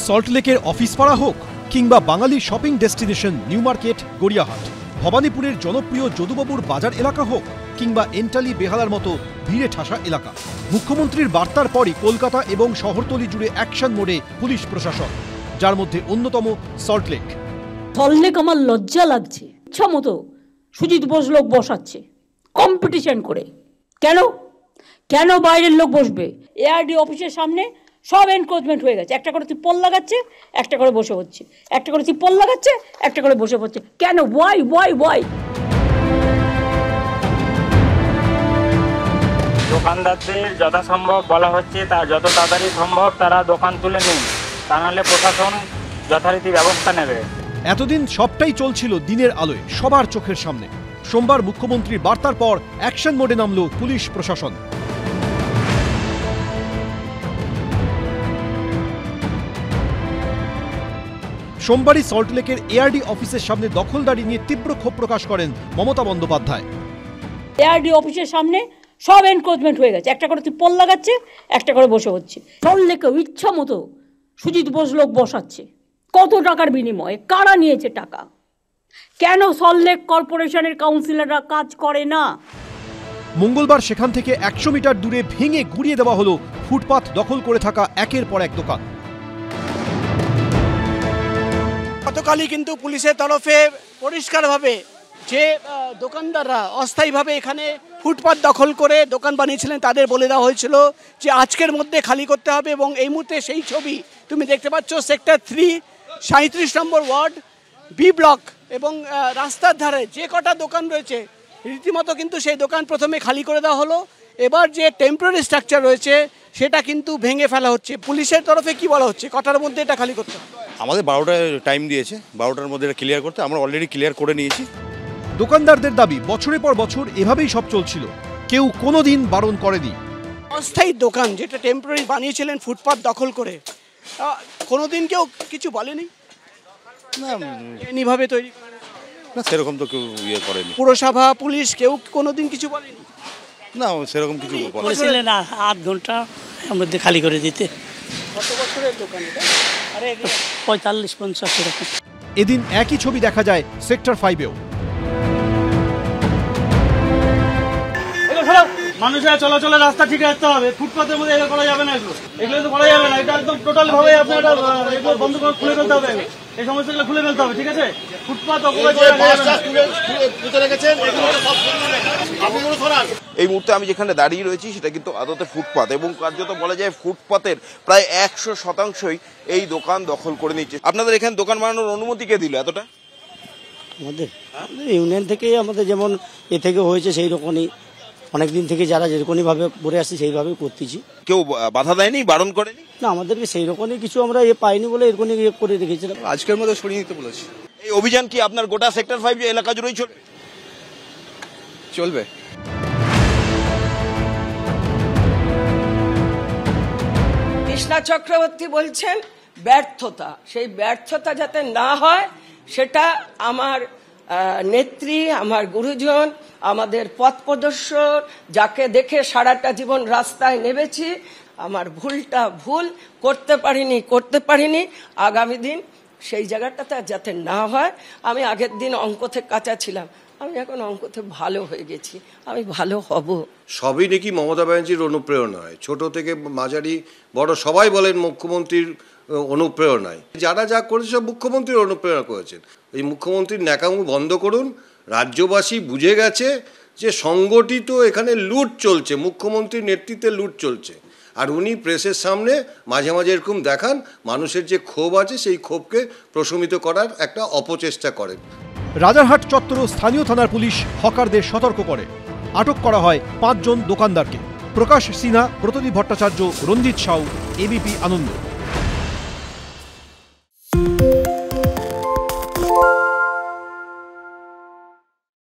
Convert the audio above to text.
সল্টলেকের অফিস পাড়া হোক কিংবা বাঙালির shopping destination New Market Gariahat, ভবানীপুরের জনপ্রিয় যদুবাবুর বাজার এলাকা হোক কিংবা এন্টালি বেহালার মতো ভিড়ে ঠাসা এলাকা, মুখ্যমন্ত্রীর বার্তার পরই কলকাতা এবং শহরতলি জুড়ে অ্যাকশন মোডে পুলিশ প্রশাসন, যার মধ্যে অন্যতম সল্টলেক। সল্টলেক আমার লজ্জা লাগছে, ইচ্ছা মতো সুজিত বোস লোক বসাচ্ছে কম্পিটিশন করে। কেন কেন বাইরের লোক বসবে? এআরডি অফিসের সামনে সব এনক্রোচমেন্ট হয়ে গেছে, একটা করে তিপ্পল লাগাচ্ছে, একটা করে বসে হচ্ছে, একটা করে তিপ্পল লাগাচ্ছে, একটা করে বসে পড়ছে। কেন? ওয়াই? দোকানদারদের যথাসম্ভব বলা হচ্ছে যত তাড়াতাড়ি সম্ভব তারা দোকান তুলে নিন, তা নাহলে প্রশাসন যথারীতি ব্যবস্থা নেবে। এতদিন সবটাই চলছিল দিনের আলোয় সবার চোখের সামনে। সোমবার মুখ্যমন্ত্রীর বার্তার পর অ্যাকশন মোডে নামল পুলিশ প্রশাসন। সোমবারই সল্টলেকের এআরডি অফিসের সামনে দখলদারি নিয়ে তীব্র ক্ষোভ প্রকাশ করেন মমতা বন্দ্যোপাধ্যায়। এআরডি অফিসের সামনে সব এনক্রোচমেন্ট হয়ে গেছে, একটা করে তিপ্পল লাগাচ্ছে, একটা করে বসে হচ্ছে। সল্টলেকে ইচ্ছা মতো সুজিত বোস লোক বসাচ্ছে। কত টাকার বিনিময়ে? কারা নিয়েছে টাকা? কেন সল্টলেক কর্পোরেশনের কাউন্সিলররা কাজ করে না? মঙ্গলবার সেখান থেকে 100 মিটার দূরে ভেঙে গুড়িয়ে দেওয়া হলো ফুটপাত দখল করে থাকা একের পর এক দোকান। গতকালই কিন্তু পুলিশের তরফে পরিষ্কারভাবে যে দোকানদাররা অস্থায়ীভাবে এখানে ফুটপাত দখল করে দোকান বানিয়েছিলেন তাদের বলে দেওয়া হয়েছিল যে আজকের মধ্যে খালি করতে হবে। এবং এই মুহূর্তে সেই ছবি তুমি দেখতে পাচ্ছ, সেক্টর 3 37 নম্বর ওয়ার্ড বি ব্লক এবং রাস্তার ধারে যে কটা দোকান রয়েছে রীতিমতো কিন্তু সেই দোকান প্রথমে খালি করে দেওয়া হলো। এবার যে টেম্পোরারি স্ট্রাকচার রয়েছে সেটা কিন্তু ভেঙে ফেলা হচ্ছে। পুলিশের তরফে কি বলা হচ্ছে কটার মধ্যে এটা খালি করতে হবে? আমাদের 12টায় টাইম দিয়েছে, 12টার মধ্যে এটা ক্লিয়ার করতে। আমরা অলরেডি ক্লিয়ার করে নিয়েছি। দোকানদারদের দাবি বছরের পর বছর এভাবেই সব চলছিল, কেউ কোনোদিন বারণ করেনি। অস্থায়ী দোকান যেটা টেম্পোরারি বানিয়েছিলেন ফুটপাত দখল করে, কোনোদিন কেউ কিছু বলেনি? না, এইভাবে তৈরি না সেরকম তো কেউ ইয়ে করেনি। পুরসভা পুলিশ কেউ কোনোদিন কিছু বলেনি? না সেরকম কিছু বলেছিলেন না, 8 ঘন্টার মধ্যে খালি করে দিতে। কত বছরের দোকান এটা? আরে 45-50 এরকম। এদিন একই ছবি দেখা যায় সেক্টর 5-এও। মানুষের চলাচলের রাস্তা ঠিক রাখতে হবে, ফুটপাতের মধ্যে এগুলো করা যাবে না, এগুলো তো করা যাবে না। এটা একদম টোটাল ভাবে আপনার এগুলো বন্ধ করে খুলে ফেলতে হবে, এই সমস্যাগুলো খুলে ফেলতে হবে, ঠিক আছে? ফুটপাত এই মুহূর্তে আমি যেখানে দাঁড়িয়ে রয়েছি সেটা কিন্তু আদতে ফুটপাত এবং কার্যত বলা যায় ফুটপাতের প্রায় 100%ই এই দোকান দখল করে নিচ্ছে। আপনাদের এখানে দোকান বানানোর অনুমতি কে দিল এতটা? আমাদের ইউনিয়ন থেকে, আমাদের যেমন এ থেকে হয়েছে সেই রকমই অনেকদিন থেকে যারা যেরকমই ভাবে করে আসছে সেইভাবেই করতেছি। কেউ বাধা দেয়নি, বারণ করেনি? না, আমাদেরকে সেই রকমই কিছু আমরা পাইনি বলে এরকমই করে রেখেছিলাম। আজকের মধ্যে সরিয়ে নিতে বলেছি। এই অভিযান কি আপনার গোটা সেক্টর 5 এলাকা জুড়েই চলবে? কৃষ্ণা চক্রবর্তী বলছেন ব্যর্থতা, সেই ব্যর্থতা যাতে না হয় সেটা আমার নেত্রী, আমার গুরুজন, আমাদের পথ প্রদর্শক, যাকে দেখে সারাটা জীবন রাস্তায় নেমেছি, আমার ভুলটা ভুল করতে পারিনি, আগামী দিন সেই জায়গাটাতে যাতে না হয়। আমি আগের দিন অঙ্কতে কাঁচা ছিলাম, আমি এখন অঙ্কতে ভালো হয়ে গেছি, আমি ভালো হব। সবই নাকি মমতা ব্যানার্জির অনুপ্রেরণায়, ছোট থেকে মাঝারি বড় সবাই বলেন মুখ্যমন্ত্রীর অনুপ্রেরণায়। যারা যা করেছে সব মুখ্যমন্ত্রীর অনুপ্রেরণা করেছেন। এই মুখ্যমন্ত্রীর ন্যাকামো বন্ধ করুন। রাজ্যবাসী বুঝে গেছে যে সংগঠিত এখানে লুট চলছে, মুখ্যমন্ত্রীর নেতৃত্বে লুট চলছে। আর উনি প্রেসের সামনে মাঝে মাঝে এরকম দেখান মানুষের যে ক্ষোভ আছে সেই ক্ষোভকে প্রশমিত করার একটা অপচেষ্টা করেন। রাজারহাট চত্বর স্থানীয় থানার পুলিশ হকারদের সতর্ক করে। আটক করা হয় 5 জন দোকানদারকে। প্রকাশ সিনহা, ব্রতদীপ ভট্টাচার্য, রঞ্জিত সাউ, এবিপি আনন্দ।